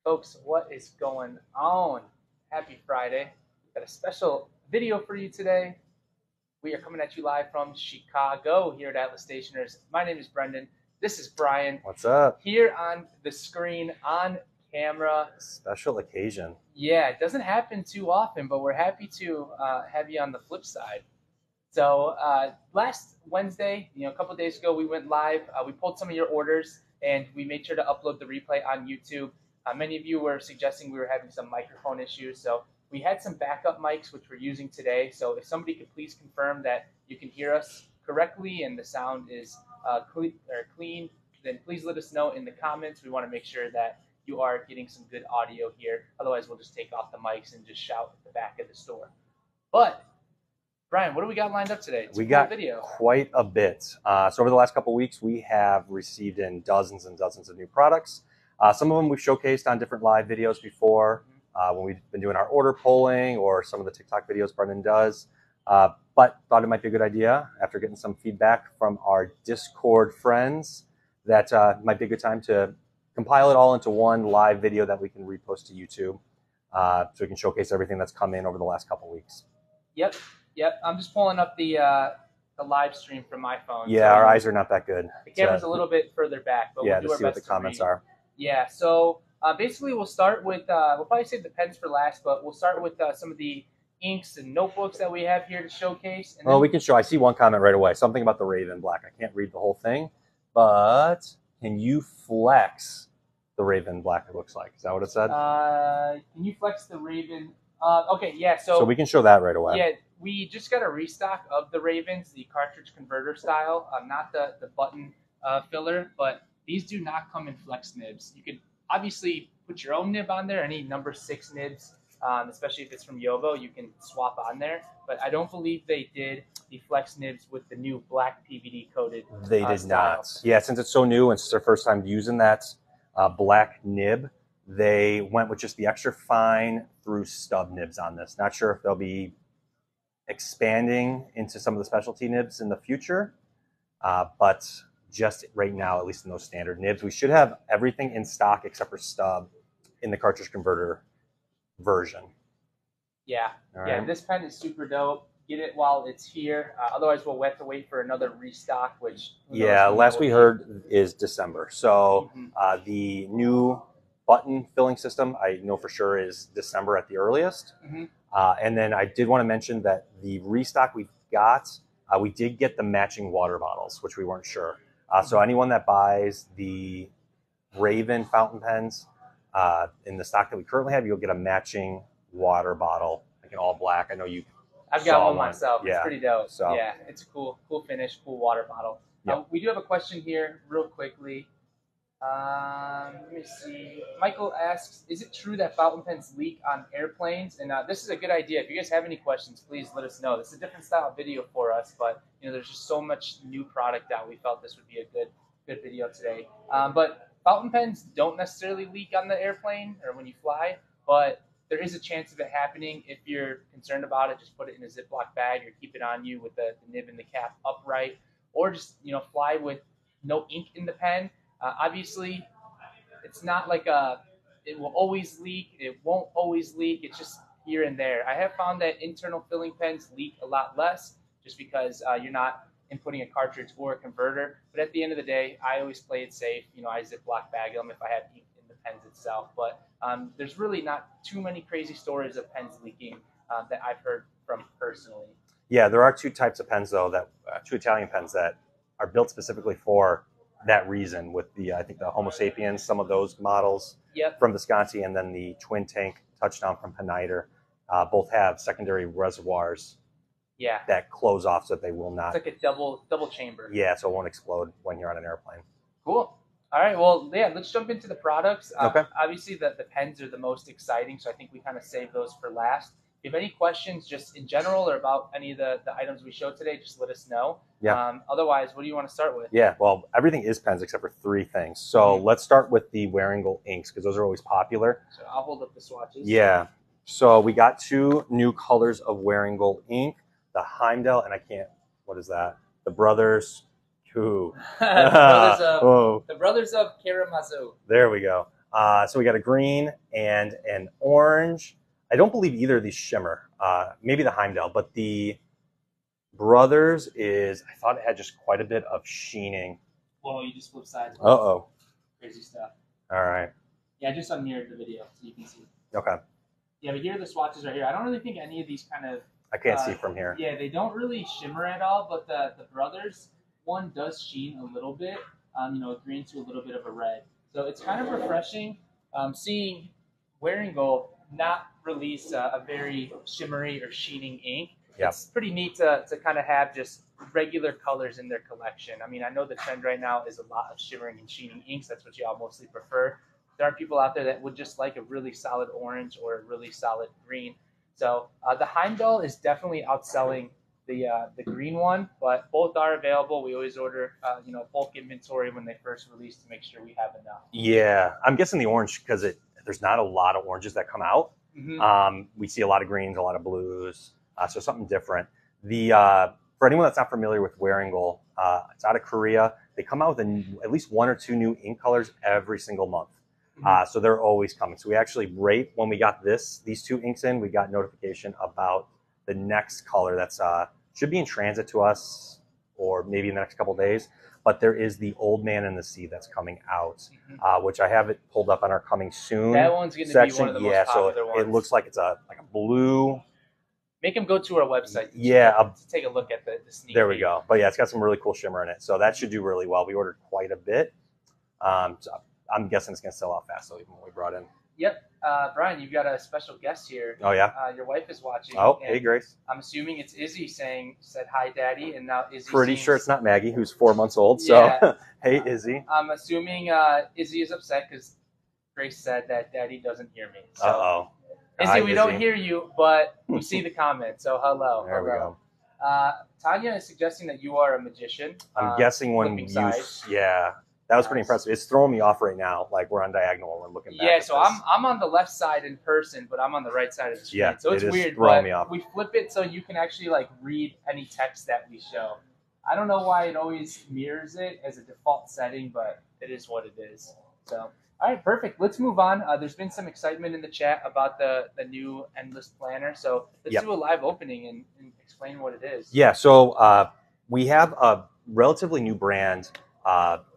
Folks, what is going on? Happy Friday. We've got a special video for you today. We are coming at you live from Chicago here at Atlas Stationers. My name is Brendan. This is Brian. What's up? Here on the screen, on camera. Special occasion. Yeah, it doesn't happen too often, but we're happy to have you on the flip side. So last Wednesday, a couple of days ago, we went live. We pulled some of your orders, and we made sure to upload the replay on YouTube. Many of you were suggesting we were having some microphone issues, so we had some backup mics which we're using today. So if somebody could please confirm that you can hear us correctly and the sound is clean, then please let us know in the comments. We want to make sure that you are getting some good audio here. Otherwise, we'll just take off the mics and just shout at the back of the store. But Brian, what do we got lined up today? We got quite a bit. So over the last couple of weeks, we have received in dozens and dozens of new products. Some of them we've showcased on different live videos before when we've been doing our order polling or some of the TikTok videos Brendan does. But thought it might be a good idea after getting some feedback from our Discord friends that might be a good time to compile it all into one live video that we can repost to YouTube so we can showcase everything that's come in over the last couple of weeks. Yep. I'm just pulling up the live stream from my phone. Yeah, so our eyes are not that good. The camera's a little bit further back, but yeah, we'll do our see best what the comments are. Yeah, so basically we'll start with, we'll probably save the pens for last, but we'll start with some of the inks and notebooks that we have here to showcase. And well, we can show, I see one comment right away, something about the Raven Black. I can't read the whole thing, but can you flex the Raven Black, it looks like? Is that what it said? Can you flex the Raven? Okay, yeah, so we can show that right away. Yeah, we just got a restock of the Ravens, the cartridge converter style, not the button filler, but these do not come in flex nibs. You could obviously put your own nib on there, any number 6 nibs, especially if it's from Yovo, you can swap on there. But I don't believe they did the flex nibs with the new black PVD coated They did style. not. Yeah, since it's so new and it's their first time using that black nib, they went with just the extra fine through stub nibs on this. Not sure if they'll be expanding into some of the specialty nibs in the future, but just right now, at least in those standard nibs, we should have everything in stock except for stub in the cartridge converter version. Yeah, yeah, this pen is super dope. Get it while it's here. Otherwise, we'll have to wait for another restock, which... Yeah, last we heard is December. So the new button filling system, I know for sure, is December at the earliest. And then I did want to mention that the restock we got, we did get the matching water bottles, which we weren't sure. So anyone that buys the Raven fountain pens in the stock that we currently have, you'll get a matching water bottle, like an all black. I know you. I've got one myself. Yeah. It's pretty dope. So yeah, it's a cool finish, cool water bottle. Yep. We do have a question here, real quickly. Let me see. Michael asks, is it true that fountain pens leak on airplanes? And this is a good idea. If you guys have any questions, please let us know. This is a different style video for us, but there's just so much new product out. We felt this would be a good video today. But fountain pens don't necessarily leak on the airplane or when you fly, but there is a chance of it happening. If you're concerned about it, just put it in a Ziploc bag or keep it on you with the nib and the cap upright, or just fly with no ink in the pen. Obviously, it's not like it will always leak. It won't always leak. It's just here and there. I have found that internal filling pens leak a lot less just because you're not inputting a cartridge or a converter. But at the end of the day, I always play it safe. I Ziploc bag them if I have ink in the pens itself. But there's really not too many crazy stories of pens leaking that I've heard from personally. Yeah, there are two types of pens, though, that two Italian pens that are built specifically for that reason, with the I think the Homo sapiens, some of those models from Visconti, and then the twin tank touchdown from Peniter, both have secondary reservoirs that close off so that they will not. It's like a double chamber. Yeah, so it won't explode when you're on an airplane. Cool. All right, well, yeah, let's jump into the products. Okay. Obviously, the pens are the most exciting, so I think we kind of save those for last. If you have any questions just in general or about any of the items we showed today, just let us know. Yeah. Otherwise, what do you want to start with? Yeah, well, everything is pens except for 3 things. So let's start with the Wearingeul inks because those are always popular. So I'll hold up the swatches. Yeah. So we got 2 new colors of Wearingeul ink. The Heimdall, and I can't, what is that? The Brothers... Ooh. The brothers of Karamazov. There we go. So we got a green and an orange. I don't believe either of these shimmer. Maybe the Heimdall, but the Brothers is, I thought it had just quite a bit of sheening. Whoa, you just flip sides. Uh-oh. Crazy stuff. All right. Yeah, I just unmirrored the video so you can see. Okay. Yeah, but here are the swatches right here. I don't really think any of these kind of... I can't see from here. Yeah, they don't really shimmer at all, but the Brothers one does sheen a little bit, green to a little bit of a red. So it's kind of refreshing seeing Wearing Gold not release a very shimmery or sheening ink. Yep. It's pretty neat to kind of have just regular colors in their collection. I mean, I know the trend right now is a lot of shimmering and sheening inks. That's what you all mostly prefer. There are people out there that would just like a really solid orange or a really solid green. So the Heimdall is definitely outselling the green one, but both are available. We always order bulk inventory when they first release to make sure we have enough. Yeah, I'm guessing the orange because there's not a lot of oranges that come out. Mm-hmm. We see a lot of greens, a lot of blues, so something different. For anyone that's not familiar with Wearing Gold, it's out of Korea. They come out with at least 1 or 2 new ink colors every single month. So they're always coming. So we actually when we got these 2 inks in, we got notification about the next color that's should be in transit to us or maybe in the next couple of days. But there is the Old Man in the Sea that's coming out, which I have it pulled up on our coming soon. That one's going to be one of the most popular ones. It looks like it's like a blue. Make them go to our website. To take a look at the sneak. There we go. But yeah, it's got some really cool shimmer in it, so that should do really well. We ordered quite a bit. So I'm guessing it's going to sell out fast, though, even when we brought in. Yep. Brian, you've got a special guest here. Oh, yeah? Your wife is watching. Oh, hey, Grace. I'm assuming it's Izzy said hi, Daddy, and now Izzy Pretty sure it's not Maggie, who's 4 months old, so yeah. Hey, Izzy. I'm assuming Izzy is upset because Grace said that Daddy doesn't hear me. So. Uh-oh. Izzy, we don't hear you, but we see the comment, so hello. There we go. Tanya is suggesting that you are a magician. I'm guessing when you... Yeah. That was pretty impressive. It's throwing me off right now. Like we're on diagonal and looking back. Yeah, so I'm on the left side in person, but I'm on the right side of the screen. Yeah, so it's weird. Throwing me off. We flip it so you can actually read any text that we show. I don't know why it always mirrors it as a default setting, but it is what it is. So all right, perfect. Let's move on. There's been some excitement in the chat about the new Endless Planner. So let's do a live opening and explain what it is. Yeah, so we have a relatively new brand.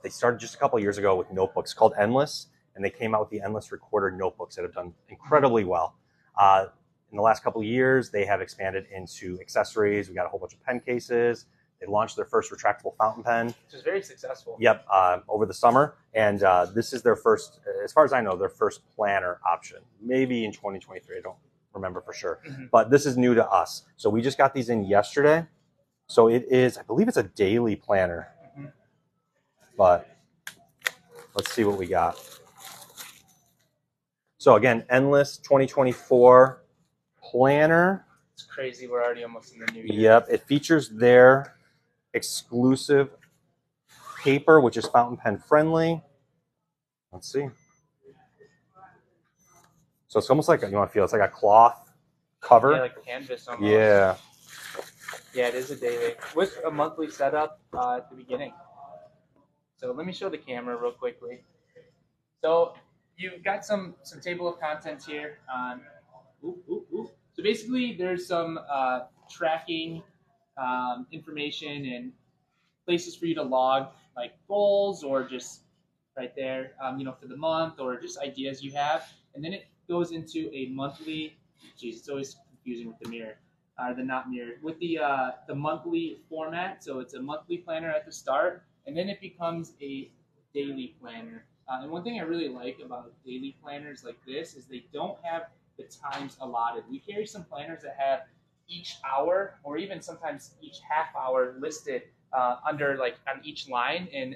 They started just a couple of years ago with notebooks called Endless, and they came out with the Endless Recorder notebooks that have done incredibly well. In the last couple of years, they have expanded into accessories. We got a whole bunch of pen cases. They launched their first retractable fountain pen. Which is very successful. Yep, over the summer. And this is their first, as far as I know, their first planner option. Maybe in 2023, I don't remember for sure. Mm-hmm. But this is new to us. So we just got these in yesterday. So it is, I believe it's a daily planner. But let's see what we got. So again, Endless 2024 planner. It's crazy. We're already almost in the new year. Yep. It features their exclusive paper, which is fountain pen friendly. Let's see. So it's almost like, you want to feel, it's like a cloth cover. Yeah, like canvas almost. Yeah. Yeah, it is a daily with a monthly setup at the beginning. So let me show the camera real quickly. So you've got some table of contents here. So basically there's some tracking information and places for you to log like goals or just right there, for the month or just ideas you have. And then it goes into a monthly, geez, it's always confusing with the mirror. The not mirror. With the monthly format, so it's a monthly planner at the start. And then it becomes a daily planner. And one thing I really like about daily planners like this is they don't have the times allotted. We carry some planners that have each hour or even sometimes each half hour listed under on each line. And,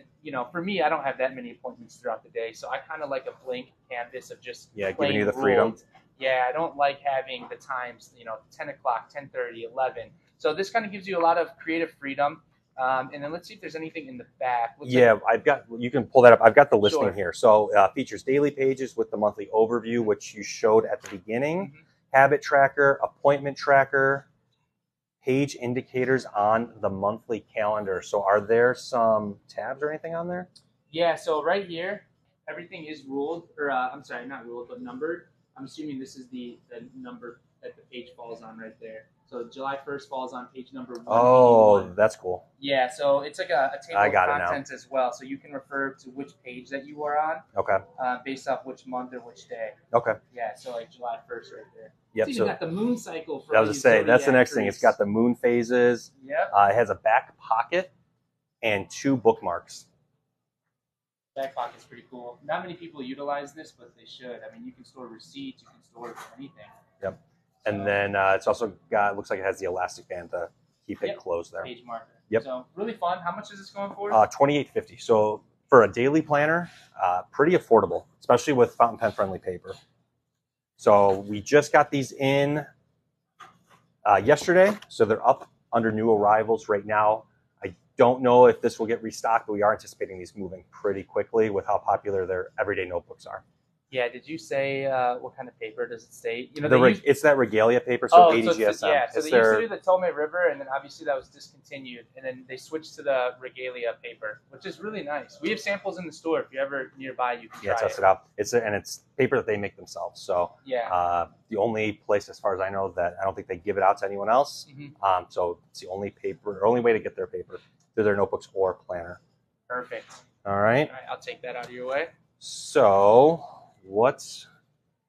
for me, I don't have that many appointments throughout the day. So I kind of like a blank canvas of just giving you the freedom. Yeah, I don't like having the times, 10 o'clock, 10:30, 11. So this kind of gives you a lot of creative freedom. And then let's see if there's anything in the back. You can pull that up. I've got the listing here. So features daily pages with the monthly overview, which you showed at the beginning, habit tracker, appointment tracker, page indicators on the monthly calendar. So are there some tabs or anything on there? Yeah, so right here, everything is ruled, or I'm sorry, not ruled, but numbered. I'm assuming this is the number that the page falls on right there. So July 1st falls on page number 181. Oh, that's cool. Yeah, so it's like a table I of got it now. contents as well. So you can refer to which page that you are on. Okay. Based off which month or which day. Okay. Yeah, so like July 1st right there. Yep. It's even got the moon cycle for I was to say, that's the next thing. It's got the moon phases. Yep. It has a back pocket and 2 bookmarks. Back pocket's pretty cool. Not many people utilize this, but they should. I mean, you can store receipts, you can store anything. Yep. And then it's also got, looks like it has the elastic band to keep it closed there. Page marker. Yep. So really fun. How much is this going for? $28.50. So for a daily planner, pretty affordable, especially with fountain pen friendly paper. So we just got these in yesterday, so they're up under new arrivals right now. I don't know if this will get restocked, but we are anticipating these moving pretty quickly with how popular their everyday notebooks are. Yeah, did you say what kind of paper does it state? You know, it's that regalia paper, so 80 GSM. Yeah, so they used to do the Tome River, and then obviously that was discontinued, and then they switched to the regalia paper, which is really nice. We have samples in the store. If you're ever nearby, you can try it. Test it out. It's paper that they make themselves. So the only place, as far as I know, that I don't think they give it out to anyone else. Mm-hmm. So it's the only way to get their paper through their notebooks or planner. Perfect. All right. I'll take that out of your way. So what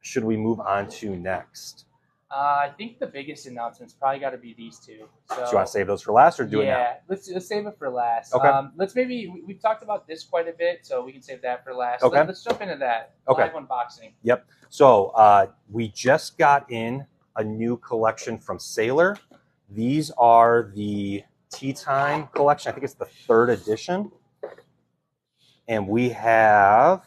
should we move on to next? I think the biggest announcement's probably got to be these two. So do you want to save those for last or do it now? Yeah, let's save it for last. Okay. Let's we've talked about this quite a bit, so we can save that for last. Okay. Let's jump into that. Okay. Live unboxing. Yep. So we just got in a new collection from Sailor. These are the Tea Time collection. I think it's the 3rd edition. And we have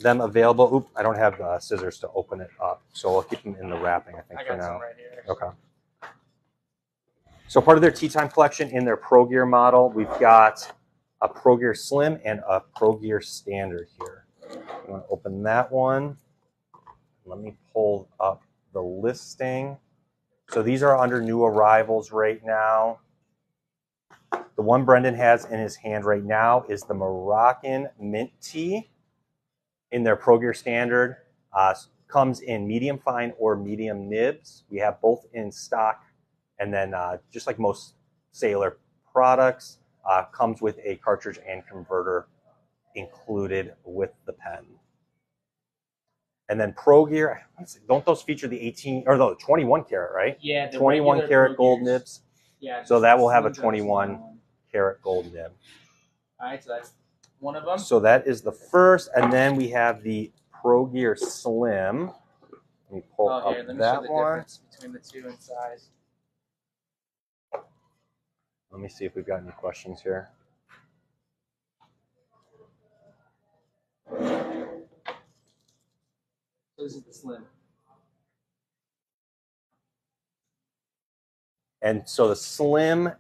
them available. Oop, I don't have scissors to open it up, so I'll keep them in the wrapping, I think, for now. Some right here. Okay. So part of their Tea Time collection in their Pro Gear model, we've got a Pro Gear Slim and a Pro Gear Standard here. I'm going to open that one. Let me pull up the listing. So these are under new arrivals right now. The one Brendan has in his hand right now is the Moroccan Mint Tea in their Pro Gear Standard. Comes in medium fine or medium nibs. We have both in stock. And then just like most Sailor products, comes with a cartridge and converter included with the pen. And then Pro Gear, don't those feature the 18 or the 21 karat, right? Yeah, the 21 karat gold nibs. Yeah. So that will have a 21 karat gold nib. All right, so that's one of them. So that is the first, and then we have the Pro Gear Slim. Let me pull up let me that show the one. difference between the two in size. Let me see if we've got any questions here. So this is the Slim. And so the Slim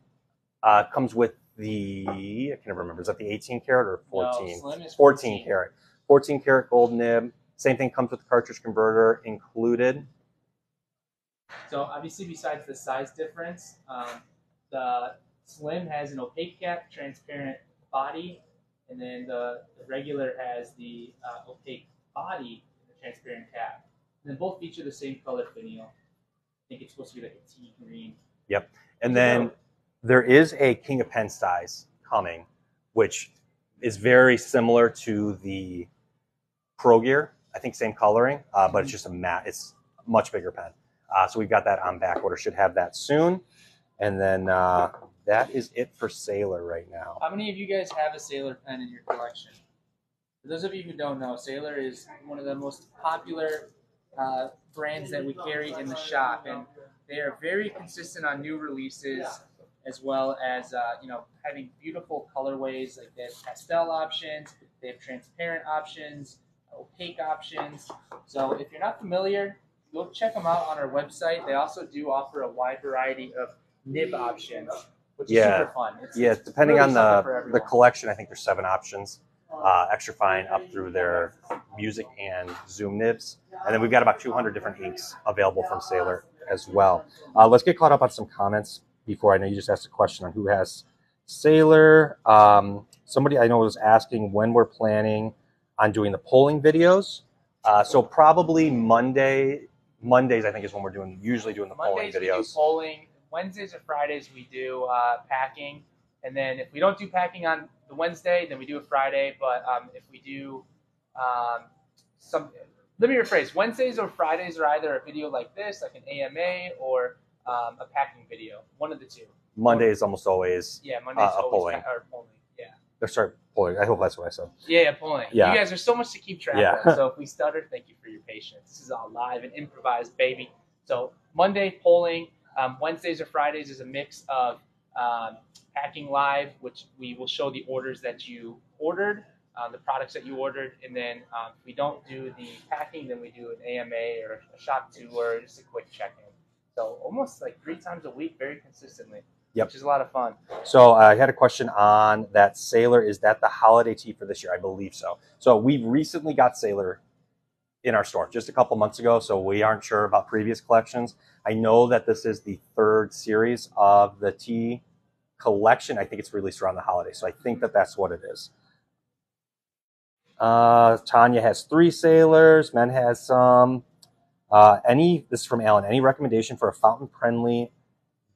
comes with the, I can't remember, is that the 18 karat or 14? No, Slim is 14 karat. 14 karat gold nib. Same thing comes with the cartridge converter included. So obviously, besides the size difference, the Slim has an opaque cap, transparent body, and then the regular has the opaque body and the transparent cap. And then both feature the same color finial. I think it's supposed to be like a tea green. Yep. And then there is a King of Pen size coming, which is very similar to the Pro Gear. I think same coloring, but it's just a matte. It's a much bigger pen. So we've got that on back order. Should have that soon. And then that is it for Sailor right now. How many of you guys have a Sailor pen in your collection? For those of you who don't know, Sailor is one of the most popular brands that we carry in the shop, and they are very consistent on new releases, as well as having beautiful colorways. Like they have pastel options, they have transparent options, opaque options. So if you're not familiar, go check them out on our website. They also do offer a wide variety of nib options, which is super fun. It's depending really on something the collection, I think there's 7 options. Extra fine up through their music and zoom nibs. And then we've got about 200 different inks available from Sailor as well. Let's get caught up on some comments before. I know you just asked a question on who has Sailor. Somebody I know was asking when we're planning on doing the polling videos. So probably Mondays, I think, is when we're usually doing the polling videos. We do polling. Wednesdays or Fridays we do packing, and then if we don't do packing on the Wednesday, then we do a Friday. But if we do let me rephrase. Wednesdays or Fridays are either a video like this, like an AMA, or a packing video. One of the two. Monday is almost always Monday's always polling. Or polling. Sorry, polling. I hope that's what I said. Yeah, polling. Yeah. You guys, there's so much to keep track of. So if we stutter, thank you for your patience. This is all live and improvised, baby. So Monday polling. Wednesdays or Fridays is a mix of packing live, which we will show the orders that you ordered, the products that you ordered, and then if we don't do the packing, then we do an AMA or a shop tour, just a quick check-in. So almost like 3 times a week, very consistently. Yep. Which is a lot of fun. So I had a question on that Sailor. Is that the holiday tee for this year? I believe so. So we recently got Sailor in our store just a couple months ago, so we aren't sure about previous collections. I know that this is the 3rd series of the tee collection. I think it's released around the holiday, so I think that that's what it is. Tanya has 3 Sailors. Men has some. This is from Alan. Any recommendation for a fountain-friendly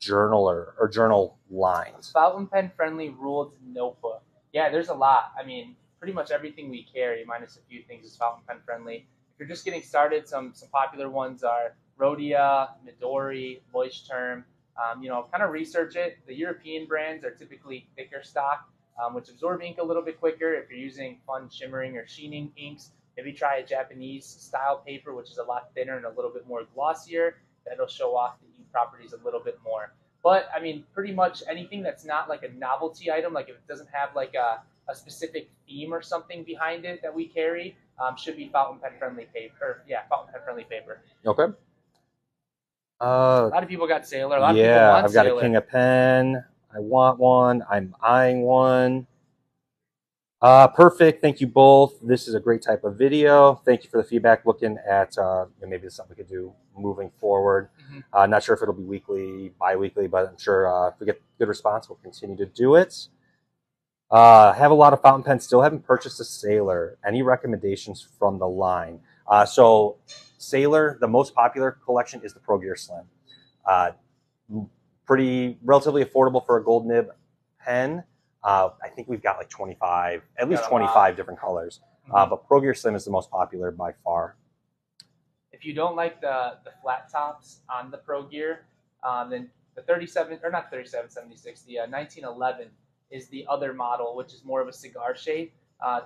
journaler or journal lines? Fountain pen friendly ruled notebook. Yeah, there's a lot. I mean, pretty much everything we carry, minus a few things, is fountain pen friendly. If you're just getting started, some popular ones are Rhodia, Midori, Leuchtturm. Kind of research it. The European brands are typically thicker stock, which absorb ink a little bit quicker. If you're using fun shimmering or sheening inks, maybe try a Japanese style paper, which is a lot thinner and a little bit more glossier. That'll show off the ink properties a little bit more. But, I mean, pretty much anything that's not like a novelty item, like if it doesn't have like a specific theme or something behind it that we carry, should be fountain pen friendly paper. Fountain pen friendly paper. Okay. A lot of people got Sailor. A lot of people want I've got Sailor. a King of Pen. I want one. I'm eyeing one. Perfect. Thank you both. This is a great type of video. Thank you for the feedback. Looking at maybe it's something we could do moving forward. Not sure if it'll be weekly, bi-weekly, but I'm sure if we get good response, we'll continue to do it. Have a lot of fountain pens. Still haven't purchased a Sailor. Any recommendations from the line? So Sailor, the most popular collection is the Pro Gear Slim. Relatively affordable for a gold nib pen. I think we've got like 25, at least 25 different colors. But Pro Gear Slim is the most popular by far. If you don't like the flat tops on the Pro Gear, then the 1911 is the other model, which is more of a cigar shape.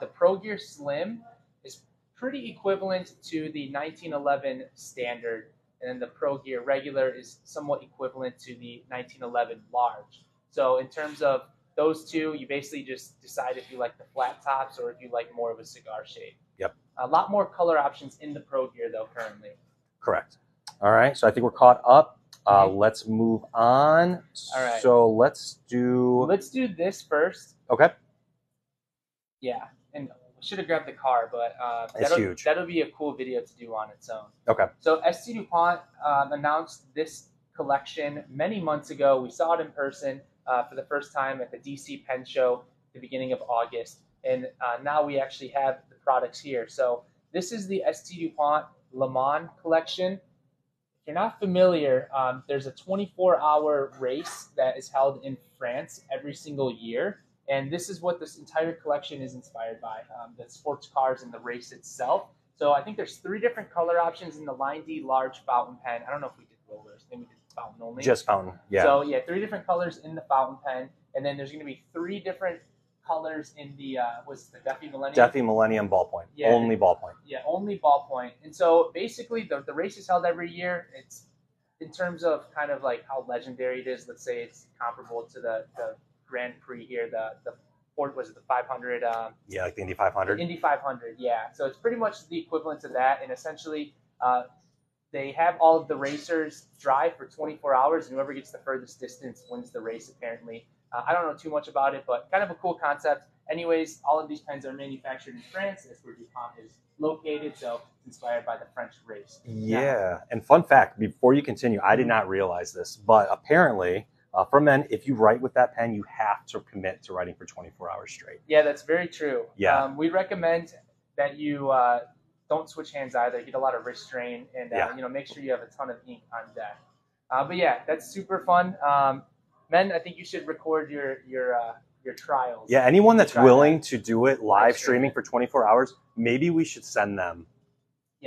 The Pro Gear Slim is pretty equivalent to the 1911 standard, and then the Pro Gear regular is somewhat equivalent to the 1911 large. So in terms of those two, you basically just decide if you like the flat tops or if you like more of a cigar shape. Yep. A lot more color options in the Pro Gear, though, currently. Correct. All right, so I think we're caught up. Let's move on. All right. So let's do this first. Okay. Yeah, and I should have grabbed the car, but it's huge. That'll be a cool video to do on its own. Okay. So ST Dupont announced this collection many months ago. We saw it in person for the first time at the DC Pen Show at the beginning of August, and now we actually have the products here. So this is the ST Dupont Le Mans collection. If you're not familiar, there's a 24-hour race that is held in France every single year. And this is what this entire collection is inspired by, the sports cars and the race itself. So I think there's 3 different color options in the Line D large fountain pen. I don't know if we did rollers. I think we did fountain only. Just fountain, yeah. So yeah, 3 different colors in the fountain pen. And then there's going to be 3 different colors in the, the Defi Millennium? Defi Millennium ballpoint. Yeah, only ballpoint. Yeah, only ballpoint. And so basically the race is held every year. It's in terms of kind of like how legendary it is. Let's say it's comparable to the Grand Prix here, the 500? Yeah, like the Indy 500. Indy 500, yeah. So it's pretty much the equivalent to that, and essentially they have all of the racers drive for 24 hours, and whoever gets the furthest distance wins the race, apparently. I don't know too much about it, but kind of a cool concept. Anyways, all of these pens are manufactured in France. That's where Dupont is located, so it's inspired by the French race. Yeah, and fun fact, before you continue, I did not realize this, but apparently For men, if you write with that pen, you have to commit to writing for 24 hours straight. Yeah, that's very true. Yeah. We recommend that you don't switch hands either. You get a lot of wrist strain, and make sure you have a ton of ink on deck. But yeah, that's super fun. Men, I think you should record your trials. Yeah, anyone that's willing to do it live streaming it for 24 hours, maybe we should send them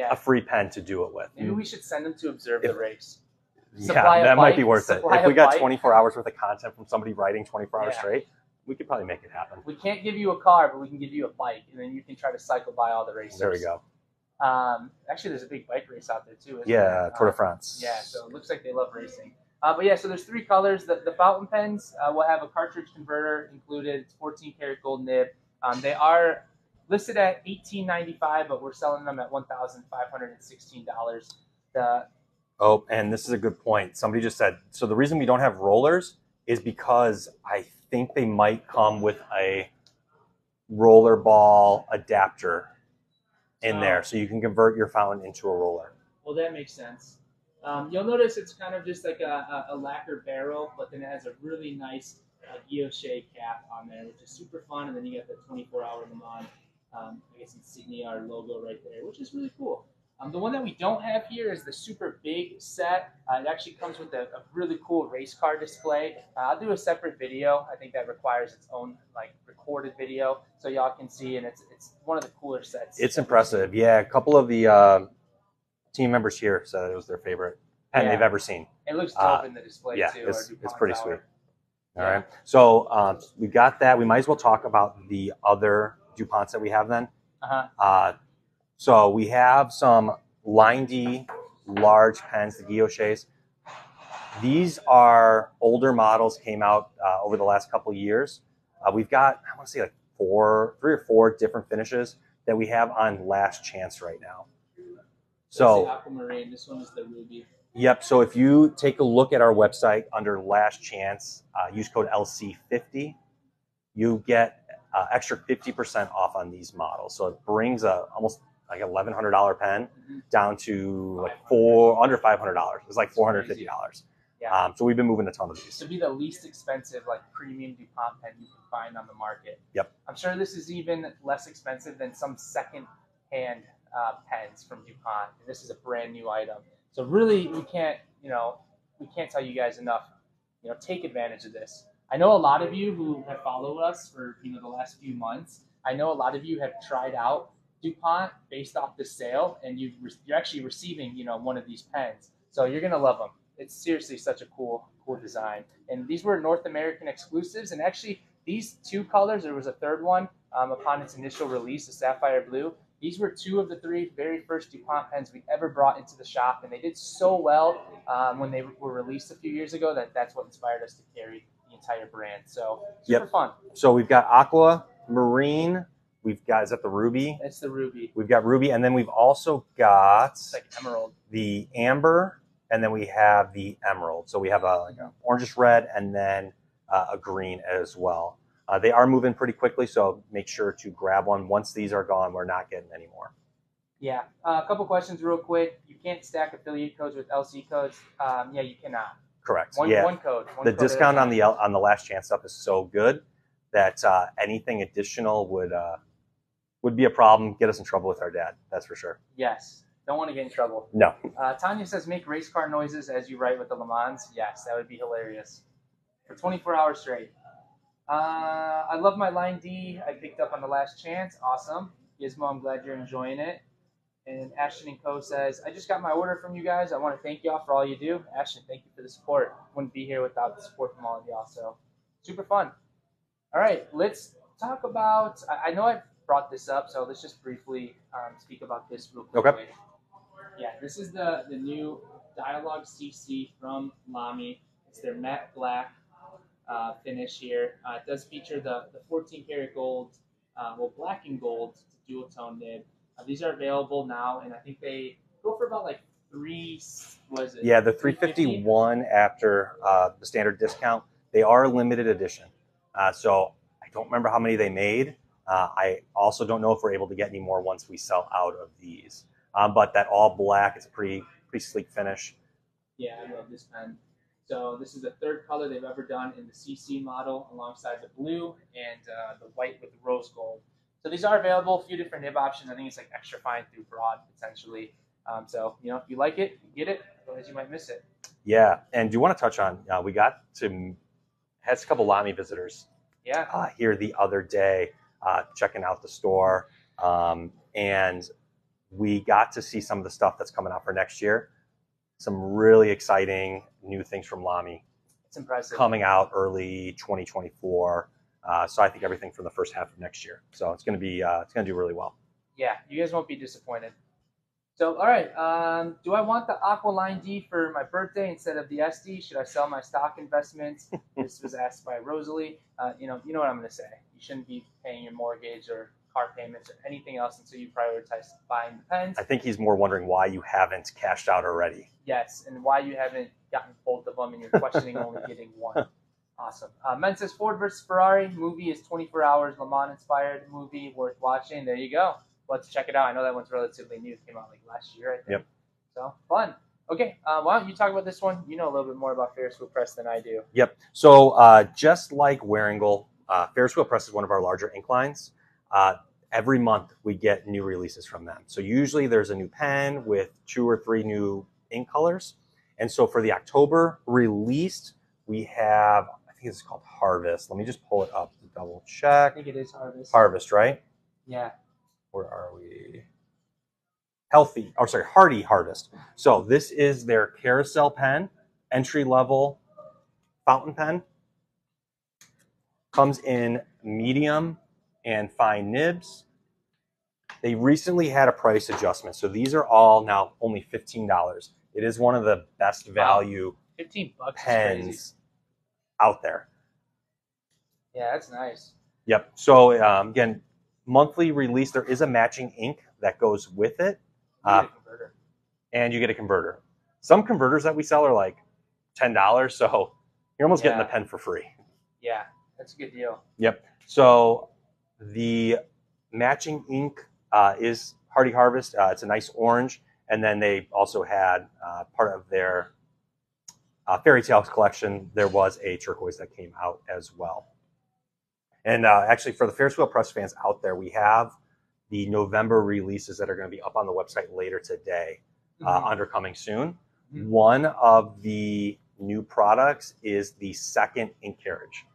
a free pen to do it with. Maybe we should send them to observe the race. Yeah, that might be worth it. If we got 24 hours worth of content from somebody writing 24 hours straight, we could probably make it happen. We can't give you a car, but we can give you a bike, and then you can try to cycle by all the races. There we go. Actually, there's a big bike race out there too. Yeah, Tour de France. Yeah, so it looks like they love racing. But yeah, so there's 3 colors. The fountain pens will have a cartridge converter included. It's 14 karat gold nib. They are listed at $18.95, but we're selling them at $1,516. Oh, and this is a good point. Somebody just said, so the reason we don't have rollers is because I think they might come with a roller ball adapter in there, so you can convert your fountain into a roller. Well, that makes sense. You'll notice it's kind of just like a lacquer barrel, but then it has a really nice guilloche cap on there, which is super fun. And then you got the 24-hour Le Mans, I guess, insignia or logo right there, which is really cool. The one that we don't have here is the super big set. It actually comes with a really cool race car display. I'll do a separate video. I think that requires its own recorded video, so y'all can see. And it's one of the cooler sets. It's impressive. Yeah, a couple of the team members here said it was their favorite pen they've ever seen. It looks dope in the display too. Yeah, it's pretty sweet. All right. So we got that. We might as well talk about the other DuPonts that we have then. So we have some Line D large pens, the guilloches. These are older models, came out over the last couple of years. We've got, I want to say, like 3 or 4 different finishes that we have on Last Chance right now. So the aquamarine. This one is the ruby. Yep. So if you take a look at our website under Last Chance, use code LC50, you get extra 50% off on these models. So it brings almost like $1,100 pen down to under $500. It's like $450. Yeah. So we've been moving a ton of these. To be the least expensive, premium DuPont pen you can find on the market. Yep. I'm sure this is even less expensive than some second-hand pens from DuPont. And this is a brand new item. So really, we can't tell you guys enough. Take advantage of this. I know a lot of you who have followed us for the last few months. I know a lot of you have tried out DuPont based off the sale, and you're actually receiving one of these pens. So you're gonna love them. It's seriously such a cool design. And these were North American exclusives. And actually, these 2 colors, there was a third one upon its initial release, the sapphire blue. These were 2 of the 3 very first DuPont pens we ever brought into the shop, and they did so well when they were released a few years ago that's what inspired us to carry the entire brand. So super fun. So we've got aqua, marine. We've got, is that the ruby? It's the ruby. We've got ruby, and then we've also got emerald, the amber, and then we have the emerald. So we have a orangish red, and then a green as well. They are moving pretty quickly, so make sure to grab one. Once these are gone, we're not getting any more. Yeah. A couple questions real quick. You can't stack affiliate codes with LC codes. Yeah, you cannot. Correct. One code. The discount on the Last Chance stuff is so good that anything additional would be a problem, get us in trouble with our dad. That's for sure. Yes. Don't want to get in trouble. No. Tanya says, make race car noises as you write with the Le Mans. Yes, that would be hilarious. For 24 hours straight. I love my Line D. I picked up on the Last Chance. Awesome. Gizmo, I'm glad you're enjoying it. And Ashton & Co. says, I just got my order from you guys. I want to thank y'all for all you do. Ashton, thank you for the support. Wouldn't be here without the support from all of y'all. So super fun. All right, let's talk about, I know I've brought this up, so let's just briefly speak about this real quickly. Okay. Yeah, this is the new Dialogue CC from Lamy. It's their matte black finish here. It does feature the 14 karat gold, black and gold dual tone nib. These are available now, and I think they go for about Yeah, the 351 after the standard discount. They are limited edition. So I don't remember how many they made. I also don't know if we're able to get any more once we sell out of these. But that all black is a pretty sleek finish. Yeah, I love this pen. So this is the third color they've ever done in the CC model, alongside the blue and the white with the rose gold. So these are available, a few different nib options. I think it's like extra fine through broad, potentially. So, you know, if you like it, you get it. Otherwise, you might miss it. Yeah, and do you want to touch on, we had a couple Lamy visitors here the other day checking out the store. And we got to see some of the stuff that's coming out for next year. Some really exciting new things from Lamy. It's impressive. Coming out early 2024. So I think everything from the first half of next year. So it's going to do really well. Yeah, you guys won't be disappointed. So, all right, do I want the Aqualine D for my birthday instead of the SD? Should I sell my stock investments? This was asked by Rosalie. You know what I'm going to say. You shouldn't be paying your mortgage or car payments or anything else until you prioritize buying the pens. I think he's more wondering why you haven't cashed out already. Yes, and why you haven't gotten both of them and you're questioning only getting one. Awesome. Men says Ford versus Ferrari. Movie is 24 hours. Le Mans inspired movie worth watching. There you go. Let's check it out. I know that one's relatively new. It came out like last year, I think. Yep. So fun. Okay, why don't you talk about this one? You know a little bit more about Ferris Wheel Press than I do. Yep. So just like Waringle, Ferris Wheel Press is one of our larger ink lines. Every month we get new releases from them. So usually there's a new pen with 2 or 3 new ink colors. And so for the October released, we have, I think it's called Harvest. Let me just pull it up to double check. I think it is Harvest. Harvest, right? Yeah. Where are we? Hardy Harvest. So this is their Carousel pen, entry-level fountain pen. Comes in medium and fine nibs. They recently had a price adjustment, so these are all now only $15. It is one of the best value $15 pens out there. Yeah, that's nice. Yep. So again, monthly release. There is a matching ink that goes with it, and you get a converter. Some converters that we sell are like $10, so you're almost getting the pen for free. Yeah, that's a good deal. Yep. So the matching ink is Hardy Harvest. It's a nice orange, and then they also had part of their Fairy Tales collection. There was a turquoise that came out as well. And actually, for the Ferris Wheel Press fans out there, we have the November releases that are going to be up on the website later today, under coming soon. One of the new products is the second ink carriage.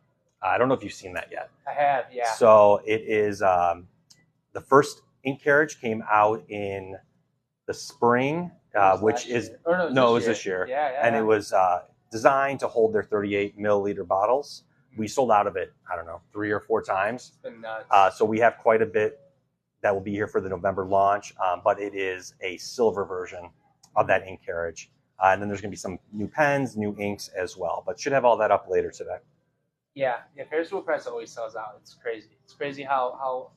I don't know if you've seen that yet. I have, yeah. So it is the first ink carriage came out in the spring, which is it was this year. Yeah. And it was designed to hold their 38 milliliter bottles. We sold out of it, I don't know, 3 or 4 times. It's been nuts. So we have quite a bit that will be here for the November launch, but it is a silver version of that ink carriage. And then there's going to be some new pens, new inks as well, but should have all that up later today. Yeah, Ferris Wheel Press always sells out. It's crazy. It's crazy how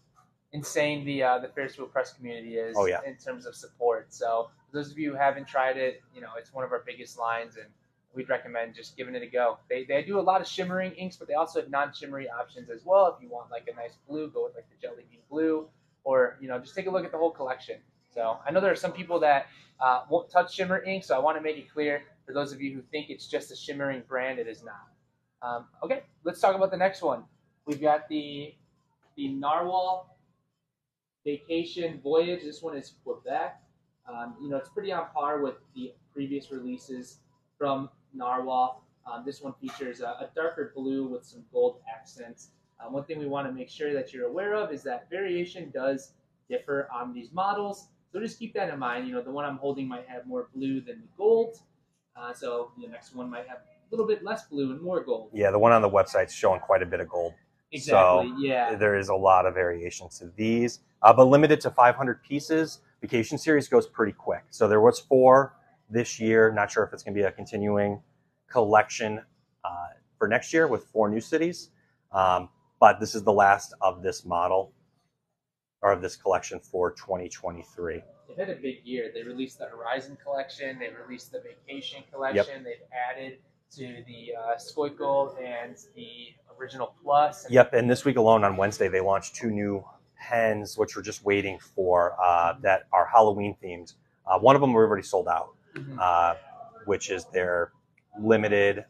insane the Ferris Wheel Press community is in terms of support. So for those of you who haven't tried it, it's one of our biggest lines, and we'd recommend just giving it a go. They do a lot of shimmering inks, but they also have non-shimmery options as well. If you want like a nice blue, go with like the Jelly Bean Blue, or just take a look at the whole collection. So I know there are some people that won't touch shimmer ink, so I want to make it clear for those of you who think it's just a shimmering brand, it is not. Okay, let's talk about the next one. We've got the Narwhal Vacation Voyage. This one is Quebec. It's pretty on par with the previous releases from Narwhal. This one features a darker blue with some gold accents. One thing we want to make sure that you're aware of is that variation does differ on these models. So just keep that in mind. The one I'm holding might have more blue than the gold. So the next one might have a little bit less blue and more gold. Yeah, the one on the website's showing quite a bit of gold. Exactly, so there is a lot of variations to these, but limited to 500 pieces. Vacation series goes pretty quick. So there was 4 this year. Not sure if it's going to be a continuing collection for next year with 4 new cities. But this is the last of this model, or of this collection for 2023. They've had a big year. They released the Horizon collection. They released the Vacation collection. Yep. They've added to the Skoikol and the Original Plus. Yep, and this week alone on Wednesday, they launched 2 new pens, which we're just waiting for, that are Halloween themed. One of them we already sold out, which is their limited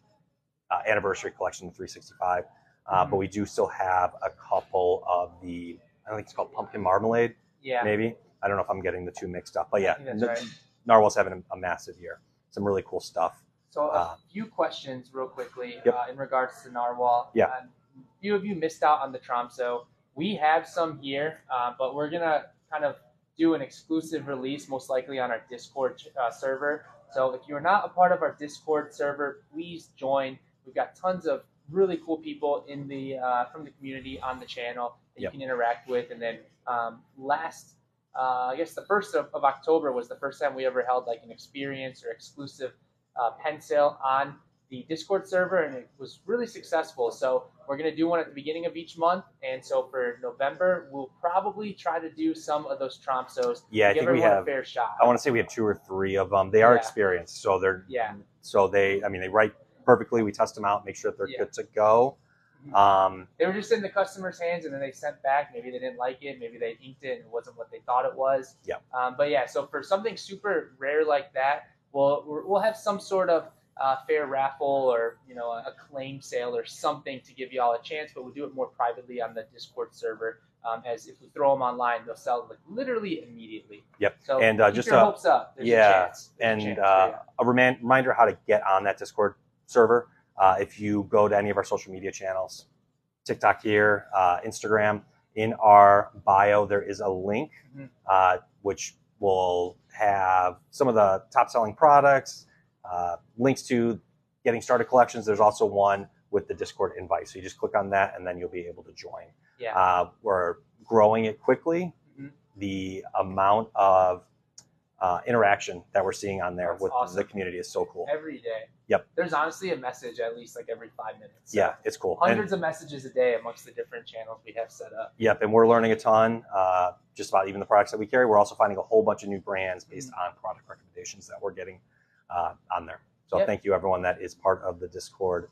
anniversary collection, the 365. But we do still have a couple of the, I think it's called pumpkin marmalade. Yeah. Maybe. I don't know if I'm getting the two mixed up. But yeah, that's right. Narwhal's having a massive year. Some really cool stuff. So a few questions real quickly Yep. in regards to Narwhal. Yeah. A few of you missed out on the Tromso. We have some here, but we're going to kind of do an exclusive release, most likely on our Discord server. So if you're not a part of our Discord server, please join. We've got tons of really cool people in the from the community on the channel that you can interact with. And then I guess the 1st of October was the first time we ever held like an experience or exclusive pen sale on the Discord server, and it was really successful. So we're going to do one at the beginning of each month, and so for November we'll probably try to do some of those Tromsos. Yeah, I think we have a fair shot. I want to say we have 2 or 3 of them. They are experienced, so they're they write perfectly. We test them out, make sure that they're good to go. They were just in the customer's hands, and then they sent back. Maybe they didn't like it. Maybe they inked it and it wasn't what they thought it was. Yeah. But yeah, so for something super rare like that, we'll have some sort of fair raffle or a claim sale or something to give you all a chance. But we'll do it more privately on the Discord server. As if we throw them online, they'll sell like literally immediately. Yep. So and keep just your hopes up. There's a chance. a reminder how to get on that Discord server. If you go to any of our social media channels, TikTok here, Instagram, in our bio, there is a link which will have some of the top selling products, links to getting started collections. There's also one with the Discord invite. So you just click on that and then you'll be able to join. Yeah. We're growing it quickly. The amount of interaction that we're seeing on there with the community is so cool. Every day. Yep. There's honestly a message at least like every 5 minutes. So yeah, it's cool. Hundreds of messages a day amongst the different channels we have set up. Yep, and we're learning a ton just about even the products that we carry. We're also finding a whole bunch of new brands based on product recommendations that we're getting on there. So thank you, everyone that is part of the Discord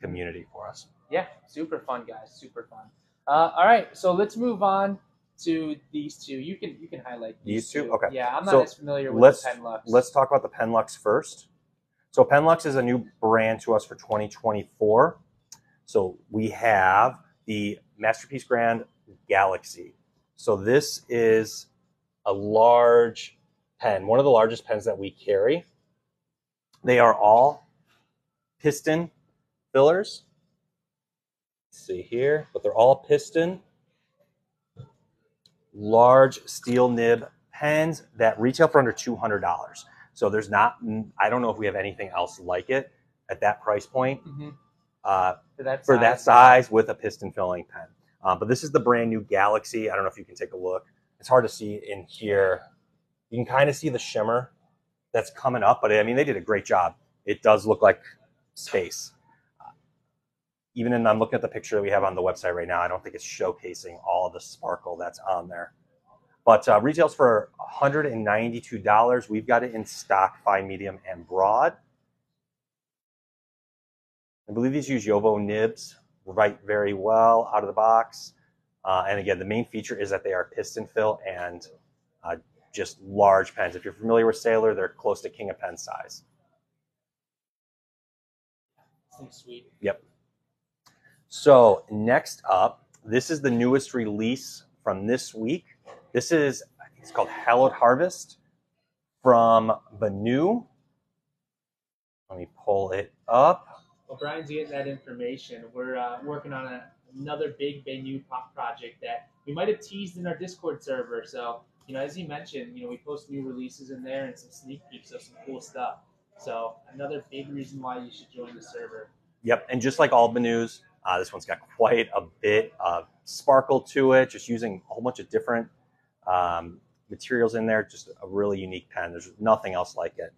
community for us. Yeah, super fun, guys. Super fun. All right, so let's move on to these two. You can highlight these two. Okay. Yeah, I'm not as familiar with the Penlux. Let's talk about the Penlux first. So Penlux is a new brand to us for 2024. So we have the Masterpiece Grand Galaxy. So this is a large pen, one of the largest pens that we carry. They are all piston fillers. Let's see here, but they're all piston. Large steel nib pens that retail for under $200. So there's not, I don't know if we have anything else like it at that price point for that size with a piston filling pen. But this is the brand new Galaxy. I don't know if you can take a look. It's hard to see in here. You can kind of see the shimmer that's coming up, but I mean, they did a great job. It does look like space. I'm looking at the picture that we have on the website right now. I don't think it's showcasing all of the sparkle that's on there. But retails for $192. We've got it in stock, fine, medium, and broad. I believe these use Yovo nibs, write very well out of the box. And again, the main feature is that they are piston fill and just large pens. If you're familiar with Sailor, they're close to King of Pen size. Sweet. Yep. So next up, this is the newest release from this week. This is, I think it's called Hallowed Harvest from Banu. Let me pull it up. Well, Brian's getting that information. We're working on another big Banu pop project that we might have teased in our Discord server. So, as he mentioned, we post new releases in there and some sneak peeks of some cool stuff. So another big reason why you should join the server. Yep, and just like all Banus, this one's got quite a bit of sparkle to it, just using a whole bunch of different materials in there. Just a really unique pen. There's nothing else like it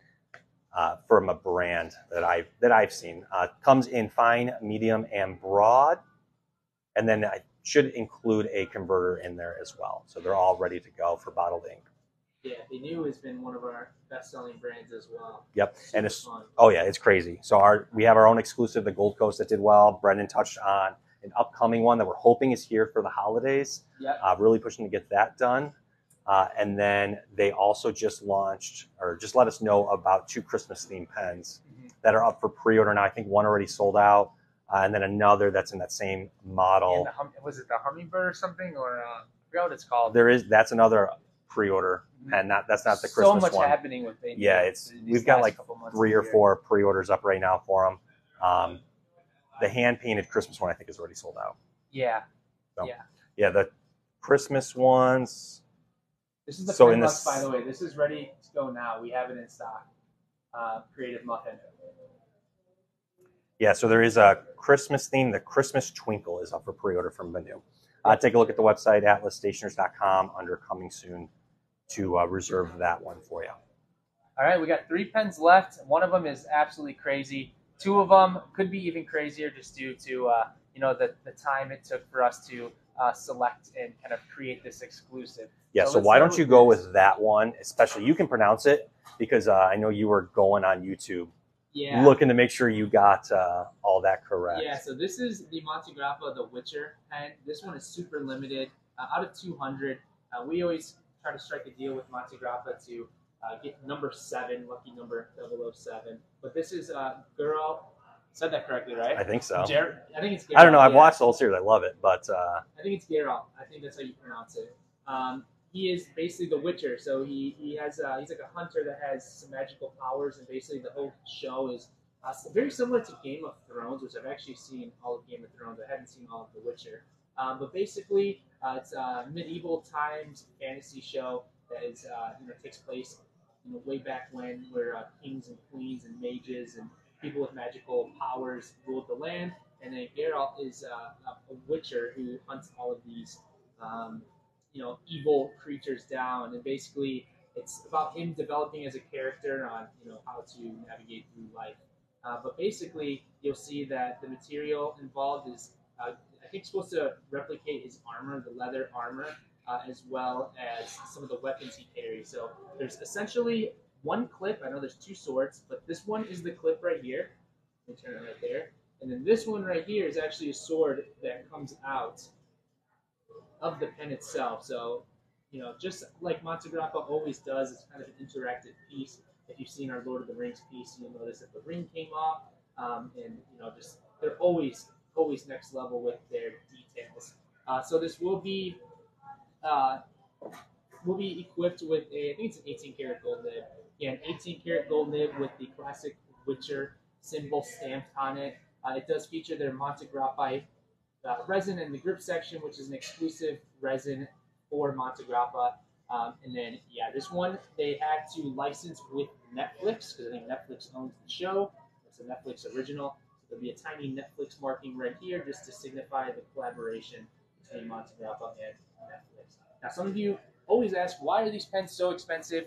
from a brand that I've seen. Comes in fine, medium, and broad, and then I should include a converter in there as well. So they're all ready to go for bottled ink. Yeah, Banu has been one of our best-selling brands as well. Yep, Super and it's fun. Oh yeah, it's crazy. So we have our own exclusive, the Gold Coast, that did well. Brendan touched on an upcoming one that we're hoping is here for the holidays. Yep. Really pushing to get that done. And then they also just launched, or just let us know about 2 Christmas-themed pens that are up for pre-order now. I think one already sold out, and then another that's in that same model. Was it the Hummingbird or something, or I forgot what it's called? That's another pre-order, and that's not the Christmas one. So much happening with it. Yeah, we've got like 3 or 4 pre-orders up right now for them. The hand-painted Christmas one I think is already sold out. Yeah. So, yeah, the Christmas ones. This is the pen box, by the way. This is ready to go now. We have it in stock. Creative Muffin. Yeah, so there is a Christmas theme. The Christmas Twinkle is up for pre-order from Banu. Take a look at the website, atlasstationers.com, under Coming Soon, to reserve that one for you. All right, we got 3 pens left. One of them is absolutely crazy. 2 of them could be even crazier just due to the time it took for us to select and kind of create this exclusive. Yeah, so why don't you go with that one, especially you can pronounce it, because I know you were going on YouTube looking to make sure you got all that correct. Yeah, so this is the Montegrappa The Witcher pen. This one is super limited. Out of 200, we always try to strike a deal with Montegrappa to get number 7, lucky number 007. But this is Geralt. Said that correctly, right? I think so. I think it's Geralt. I don't know. I've watched the whole series. I love it, but I think it's Geralt. I think that's how you pronounce it. He is basically the Witcher, so he has he's like a hunter that has some magical powers, and basically the whole show is very similar to Game of Thrones, which I've actually seen all of Game of Thrones. I haven't seen all of The Witcher, but basically it's a medieval times fantasy show that is takes place way back when, where kings and queens and mages and people with magical powers ruled the land, and then Geralt is a Witcher who hunts all of these. Evil creatures down, and basically it's about him developing as a character on how to navigate through life. But basically, you'll see that the material involved is I think supposed to replicate his armor, the leather armor, as well as some of the weapons he carries. So there's essentially one clip. I know there's 2 swords, but this one is the clip right here. Let me turn it right there, and then this one right here is actually a sword that comes out of the pen itself. So, just like Montegrappa always does, it's kind of an interactive piece. If you've seen our Lord of the Rings piece, you'll notice that the ring came off, and just they're always next level with their details. So this will be equipped with I think it's an 18 karat gold nib. Yeah, an 18 karat gold nib with the classic Witcher symbol stamped on it. It does feature their Montegrappa resin in the grip section, which is an exclusive resin for Montegrappa. And then, this one they had to license with Netflix, because I think Netflix owns the show. It's a Netflix original. So there'll be a tiny Netflix marking right here just to signify the collaboration between Montegrappa and Netflix. Now, some of you always ask, why are these pens so expensive?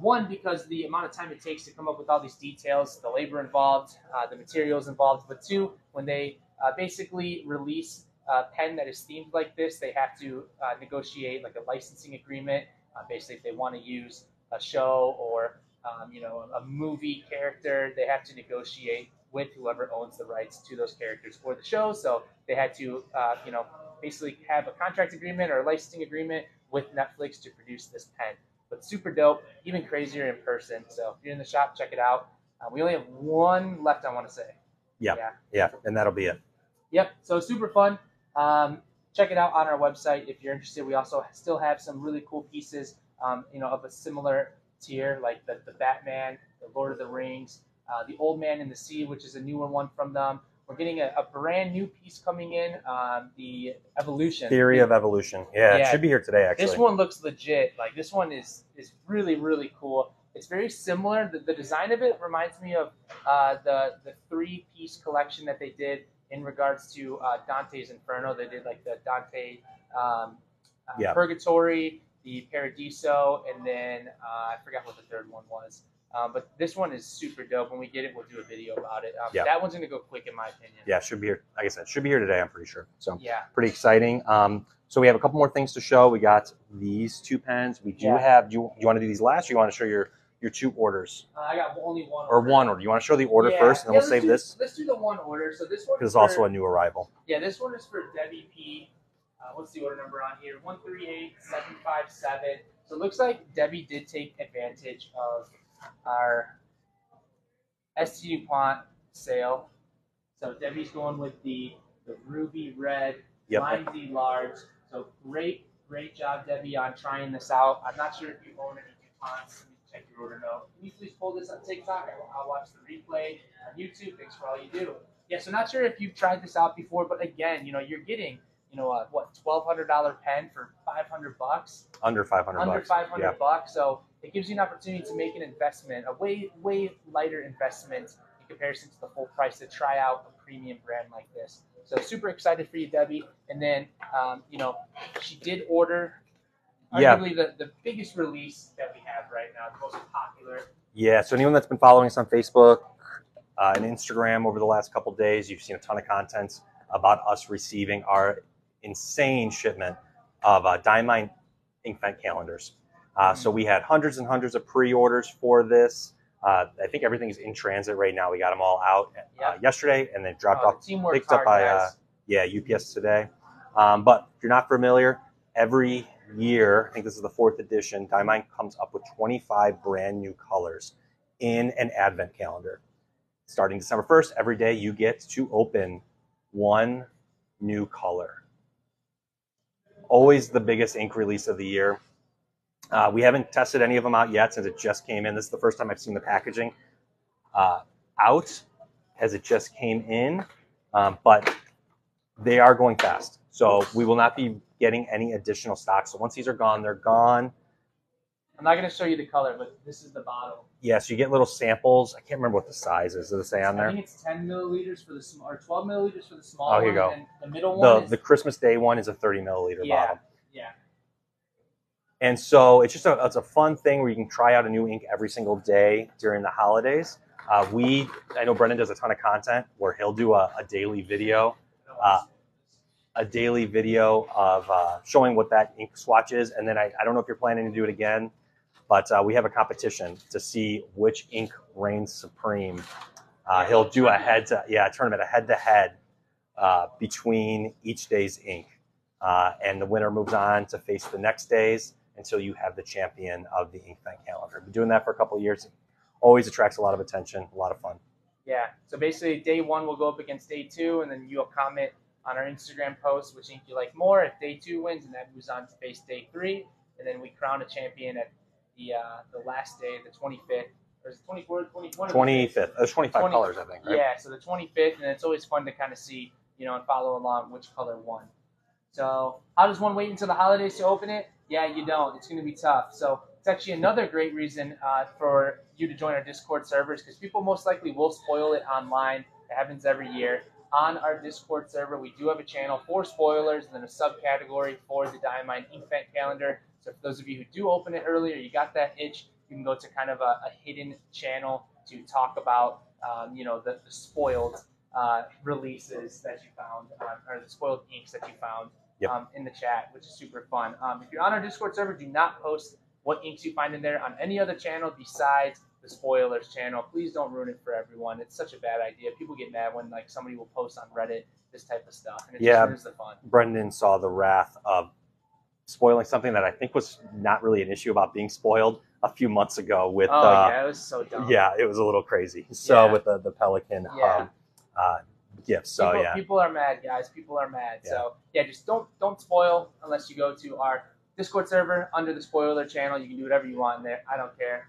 One, because the amount of time it takes to come up with all these details, the labor involved, the materials involved. But 2, when they basically release a pen that is themed like this, they have to negotiate like a licensing agreement. Basically, if they want to use a show or a movie character, they have to negotiate with whoever owns the rights to those characters for the show. So they had to basically have a contract agreement or a licensing agreement with Netflix to produce this pen. But super dope, even crazier in person. So if you're in the shop, check it out. We only have 1 left, I want to say. Yeah, and that'll be it. Yep, so super fun. Check it out on our website if you're interested. We also still have some really cool pieces, of a similar tier, like the Batman, the Lord of the Rings, the Old Man in the Sea, which is a newer one from them. We're getting a brand new piece coming in, the Evolution. Theory of Evolution. Yeah, it should be here today, actually. This one looks legit. Like, this one is really, really cool. It's very similar. The design of it reminds me of the 3-piece collection that they did in regards to Dante's Inferno. They did like the Dante Purgatory, the Paradiso, and then I forgot what the 3rd one was. But this one is super dope. When we get it, we'll do a video about it. That one's going to go quick, in my opinion. Yeah, should be here. Like I said, should be here today, I'm pretty sure. So pretty exciting. So we have a couple more things to show. We got these 2 pens. We do have, do you want to do these last, or you want to show your 2 orders? I got only 1 order. Or 1 order. You want to show the order first, and then we'll save this? Let's do the 1 order. So this one is also a new arrival. Yeah, this one is for Debbie P. What's the order number on here? 138757. So it looks like Debbie did take advantage of our ST Dupont sale. So Debbie's going with the ruby red, Yep. mine's the large. So great job, Debbie, on trying this out. I'm not sure if you own any Duponts. Let me check your order note. Can you please pull this on TikTok? I'll watch the replay on YouTube. Thanks for all you do. Yeah, so not sure if you've tried this out before, but again, you're getting, what, $1,200 pen for $500? Under 500 Under bucks. 500 bucks. So it gives you an opportunity to make an investment, a way lighter investment in comparison to the full price to try out a premium brand like this. So super excited for you, Debbie. And then, she did order arguably the biggest release that we have right now, the most popular. Yeah, so anyone that's been following us on Facebook and Instagram over the last couple of days, you've seen a ton of content about us receiving our insane shipment of Diamine ink pen calendars. So we had hundreds and hundreds of pre-orders for this. I think everything's in transit right now. We got them all out yesterday and then dropped off, picked up by UPS today. But if you're not familiar, every year, I think this is the 4th edition, Diamine comes up with 25 brand new colors in an advent calendar. Starting December 1st, every day you get to open one new color. Always the biggest ink release of the year. We haven't tested any of them out yet since it just came in. This is the first time I've seen the packaging out as it just came in, but they are going fast. So we will not be getting any additional stock. So once these are gone, they're gone. I'm not going to show you the color, but this is the bottle. Yeah, so you get little samples. I can't remember what the size is. Does it say on there? I think it's 10 milliliters for the small, or 12 milliliters for the small one. Oh, here you go. And the middle one the Christmas Day one is a 30 milliliter bottle. Yeah. And so it's just it's a fun thing where you can try out a new ink every single day during the holidays. I know Brendan does a ton of content where he'll do a daily video. Of showing what that ink swatch is. And then I don't know if you're planning to do it again, but we have a competition to see which ink reigns supreme. He'll do a tournament, a head-to-head between each day's ink. And the winner moves on to face the next days until you have the champion of the ink pen calendar. Been doing that for a couple of years. It always attracts a lot of attention, a lot of fun. Yeah, so basically day 1 will go up against day 2, and then you'll comment on our Instagram post which ink you like more. If day 2 wins, and that moves on to face day 3, and then we crown a champion at the last day, the 25th, or is it 24th, 25th. There's 25 colors, I think, right? Yeah, so the 25th, and it's always fun to kind of see, and follow along which color won. So how does one wait until the holidays to open it? Yeah, you don't. It's going to be tough. So it's actually another great reason for you to join our Discord servers, because people most likely will spoil it online. It happens every year. On our Discord server, we do have a channel for spoilers and then a subcategory for the Diamine ink pen calendar. So for those of you who do open it earlier, you got that itch, you can go to kind of a hidden channel to talk about, the spoiled releases that you found, or the spoiled inks that you found in the chat, which is super fun. If you're on our Discord server, do not post what inks you find in there on any other channel besides the spoilers channel. Please don't ruin it for everyone. It's such a bad idea. People get mad when somebody will post on Reddit this type of stuff, and it just ruins the fun. Brendan saw the wrath of spoiling something that I think was not really an issue about being spoiled a few months ago with it was so dumb. Yeah, it was a little crazy. So with the Pelican gifts. So people are mad, guys. People are mad. Yeah. So just don't spoil unless you go to our Discord server under the spoiler channel. You can do whatever you want in there. I don't care.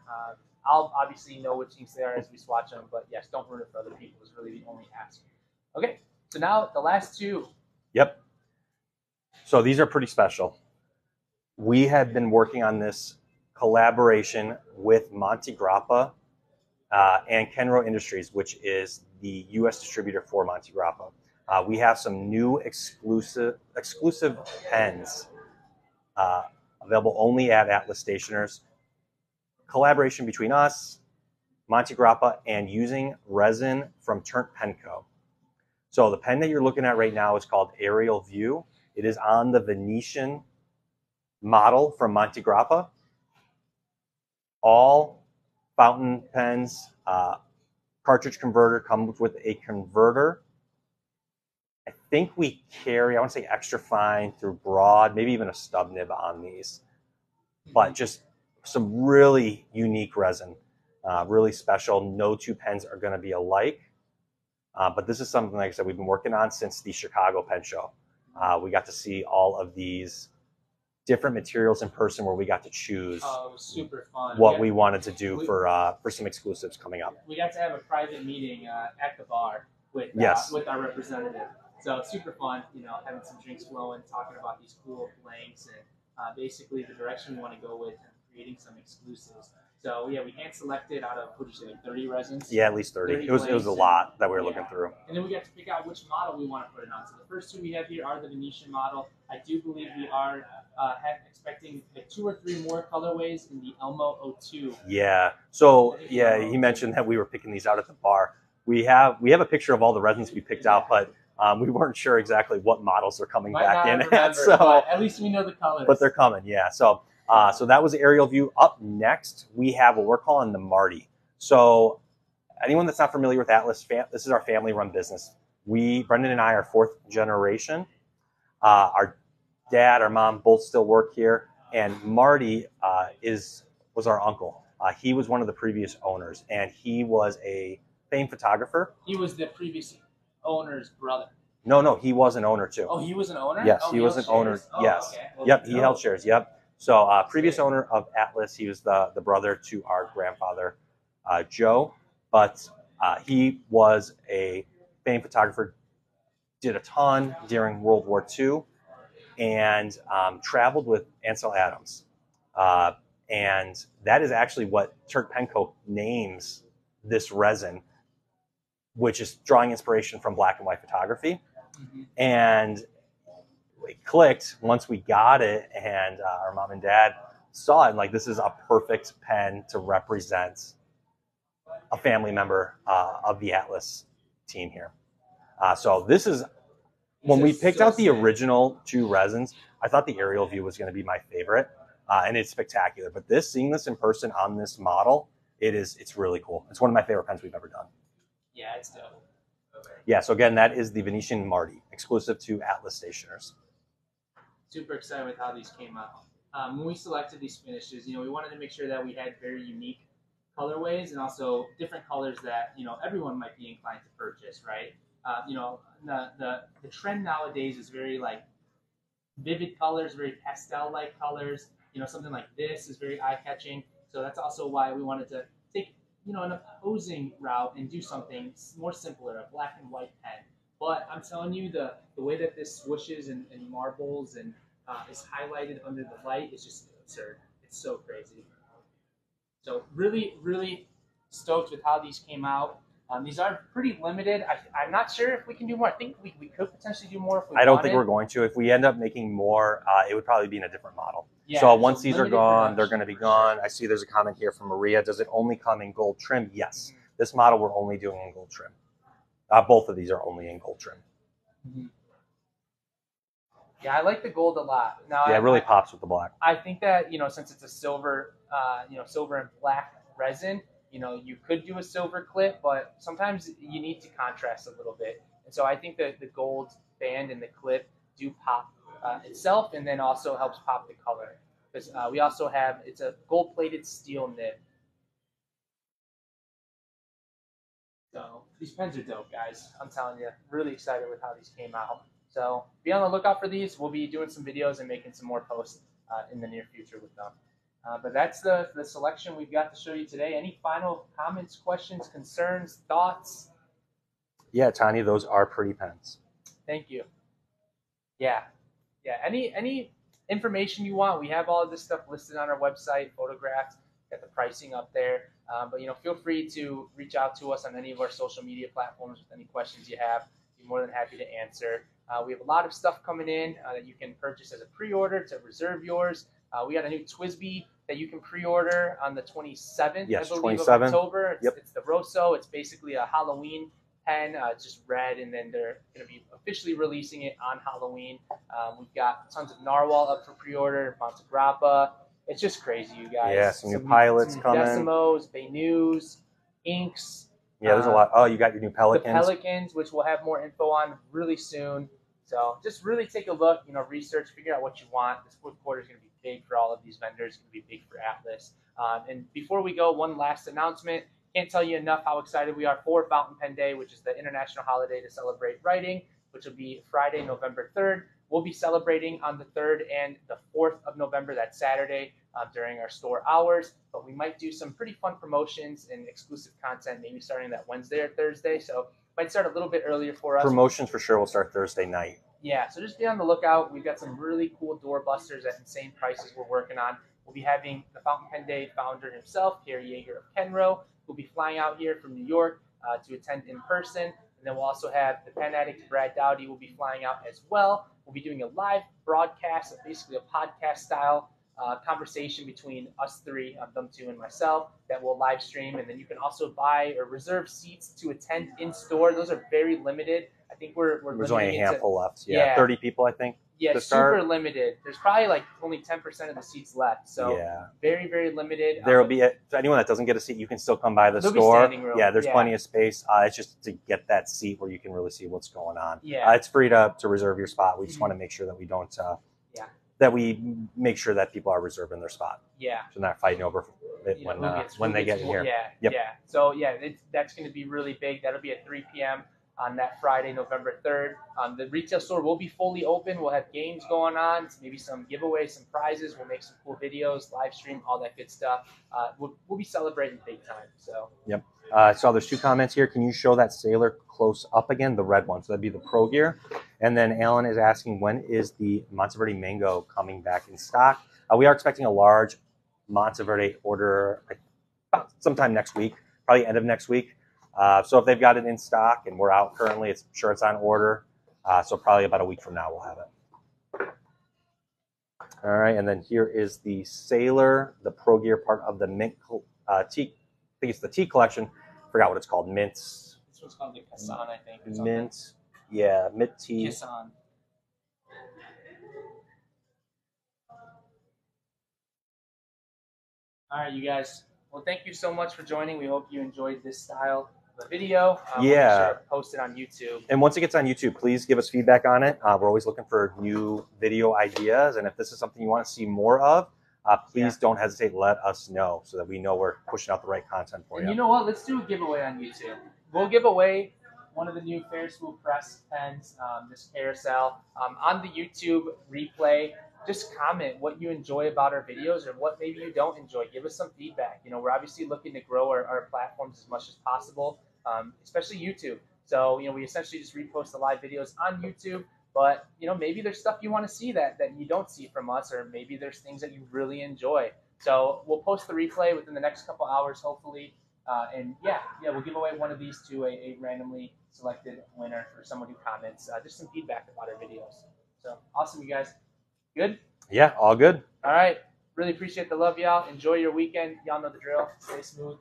I'll obviously know which inks they are as we swatch them, but yes, don't ruin it for other people is really the only ask. Okay, so now the last 2. Yep. So these are pretty special. We have been working on this collaboration with Montegrappas and Kenro Industries, which is the U.S. distributor for Montegrappas. We have some new exclusive pens available only at Atlas Stationers. Collaboration between us, Montegrappas, and using resin from Turnt Pen Co. So the pen that you're looking at right now is called Aerial View. It is on the Venetian model from Montegrappas. All fountain pens, cartridge converter comes with a converter. I think we carry, I want to say extra fine through broad, maybe even a stub nib on these. But just some really unique resin. Really special. No two pens are going to be alike. But this is something, like I said, we've been working on since the Chicago Pen Show. We got to see all of these different materials in person where we got to choose super fun. what we wanted to do for some exclusives coming up. We got to have a private meeting at the bar with our representative. So super fun, having some drinks flowing, talking about these cool blanks and basically the direction we want to go with and creating some exclusives. So yeah, we hand selected out of, what did you say, like 30 resins? Yeah, at least 30. It was a lot that we were looking through. And then we got to pick out which model we want to put it on. So the first two we have here are the Venetian model. I do believe we are expecting like 2 or 3 more colorways in the Elmo 02. Yeah. So yeah, he mentioned that we were picking these out at the bar. We have a picture of all the resins we picked out, but we weren't sure exactly what models are coming back in. So at least we know the colors. But they're coming, yeah. So that was the aerial view. Up next, we have what we're calling the Marty. So anyone that's not familiar with Atlas, this is our family-run business. Brendan and I are 4th generation. Our dad, our mom, both still work here, and Marty was our uncle. He was one of the previous owners, and he was a famed photographer. He was the previous owner's brother. No, he was an owner too. Oh, he was an owner? Yes, he was an owner. Yes. Okay. Well, yep, he held shares. Yep. So previous owner of Atlas, he was the brother to our grandfather, Joe. But he was a famed photographer, did a ton during World War II, and traveled with Ansel Adams. And that is actually what Turk Pen Co. names this resin, which is drawing inspiration from black and white photography. Mm-hmm. And it clicked once we got it, and our mom and dad saw it, and like, this is a perfect pen to represent a family member of the Atlas team here. So this is, when we picked out the original 2 resins, I thought the aerial view was going to be my favorite, and it's spectacular. But seeing this in person on this model, it's really cool. It's one of my favorite pens we've ever done. Yeah, it's dope. Yeah, so again, that is the Venetian Marty, exclusive to Atlas stationers. Super excited with how these came out. When we selected these finishes, we wanted to make sure that we had very unique colorways and also different colors that, everyone might be inclined to purchase, right? The trend nowadays is very like vivid colors, very pastel-like colors. Something like this is very eye-catching. So that's also why we wanted to take, an opposing route and do something more simpler, a black and white pen. But I'm telling you, the way that this swooshes and marbles and is highlighted under the light is just absurd. It's so crazy. So really, really stoked with how these came out. These are pretty limited. I'm not sure if we can do more. I think we could potentially do more if we I don't think we're going to. If we end up making more, it would probably be in a different model. Yeah, so once these are gone, they're going to be gone. I see there's a comment here from Maria. Does it only come in gold trim? Yes. Mm-hmm. This model we're only doing in gold trim. Both of these are only in gold trim. Mm-hmm. Yeah, I like the gold a lot. Now, yeah, it really pops with the black. I think that, since it's a silver, silver and black resin, you could do a silver clip, but sometimes you need to contrast a little bit. And so I think that the gold band and the clip do pop itself, and then also helps pop the color. Because we also have, it's a gold-plated steel nib. So these pens are dope, guys. I'm telling you, really excited with how these came out. So be on the lookout for these. We'll be doing some videos and making some more posts in the near future with them. But that's the selection we've got to show you today. Any final comments, questions, concerns, thoughts? Yeah, Tanya, those are pretty pens. Thank you. Yeah. Any information you want, we have all of this stuff listed on our website, photographed, got the pricing up there. But feel free to reach out to us on any of our social media platforms with any questions you have. Be more than happy to answer. We have a lot of stuff coming in that you can purchase as a pre-order to reserve yours. We got a new TWSBI that you can pre-order on the 27th, yes, I believe, 27th. of October. Yep. It's the Rosso. It's basically a Halloween pen. It's just red, and then they're going to be officially releasing it on Halloween. We've got tons of Narwhal up for pre-order, Montegrappa. It's just crazy, you guys. Yeah, some new pilots coming. Decimos, Baynews, Inks. Yeah, there's a lot. Oh, you got your new Pelicans. The Pelicans, which we'll have more info on really soon. So just really take a look, research, figure out what you want. This fourth quarter is going to be big for all of these vendors. It's going to be big for Atlas. And before we go, one last announcement. Can't tell you enough how excited we are for Fountain Pen Day, which is the international holiday to celebrate writing, which will be Friday, November 3rd. We'll be celebrating on the 3rd and the 4th of November, that Saturday, during our store hours. But we might do some pretty fun promotions and exclusive content, maybe starting that Wednesday or Thursday. So might start a little bit earlier for us. Promotions for sure will start Thursday night. Yeah, so just be on the lookout. We've got some really cool door busters at insane prices we're working on. We'll be having the Fountain Pen Day founder himself, Gary Yeager of Kenro. We'll be flying out here from New York to attend in person. And then we'll also have the pen addict, Brad Dowdy, will be flying out as well. We'll be doing a live broadcast, basically a podcast style conversation between us three, them two and myself, that we'll live stream. And then you can also buy or reserve seats to attend in store. Those are very limited. I think there's only a handful left. Yeah, 30 people, I think. Yeah, super limited. There's probably like only 10% of the seats left. So yeah, very, very limited. There will be so anyone that doesn't get a seat, you can still come by the store. Be standing room. Yeah, there's plenty of space. It's just to get that seat where you can really see what's going on. Yeah, it's free to reserve your spot. We just want to make sure that we don't. That we make sure that people are reserving their spot. Yeah. So they're not fighting over it when they get in here. Yeah. Yep. Yeah. So that's going to be really big. That'll be at 3 p.m. on that Friday, November 3rd. The retail store will be fully open. We'll have games going on, maybe some giveaways, some prizes. We'll make some cool videos, live stream, all that good stuff. We'll be celebrating big time. So. Yep. I saw there's 2 comments here. Can you show that Sailor close up again, the red one? So that'd be the Pro Gear. And then Alan is asking, when is the Monteverde Mango coming back in stock? We are expecting a large Monteverde order sometime next week, probably end of next week. So if they've got it in stock and we're out currently, it's on order. So probably about a week from now we'll have it. All right, and then here is the Sailor, the Pro Gear part of the Mint Tea. I think it's the tea collection. Forgot what it's called. Mints. This one's called the Kassan, I think. Mint. Yeah, mint tea. Kassan. All right, you guys. Well, thank you so much for joining. We hope you enjoyed this style of video. Yeah. We'll make sure to post it on YouTube. And once it gets on YouTube, please give us feedback on it. We're always looking for new video ideas. And if this is something you want to see more of, please don't hesitate to let us know so that we know we're pushing out the right content for you. And you know what? Let's do a giveaway on YouTube. We'll give away one of the new Ferris press pens, this Carousel. On the YouTube replay, just comment what you enjoy about our videos or what maybe you don't enjoy. Give us some feedback. You know, we're obviously looking to grow our platforms as much as possible, especially YouTube. So, you know, we essentially just repost the live videos on YouTube. But, you know, maybe there's stuff you want to see that you don't see from us, or maybe there's things that you really enjoy. So we'll post the replay within the next couple hours, hopefully. And we'll give away one of these to a randomly selected winner for someone who comments. Just some feedback about our videos. So awesome, you guys. Good? Yeah, all good. All right. Really appreciate the love, y'all. Enjoy your weekend. Y'all know the drill. Stay smooth.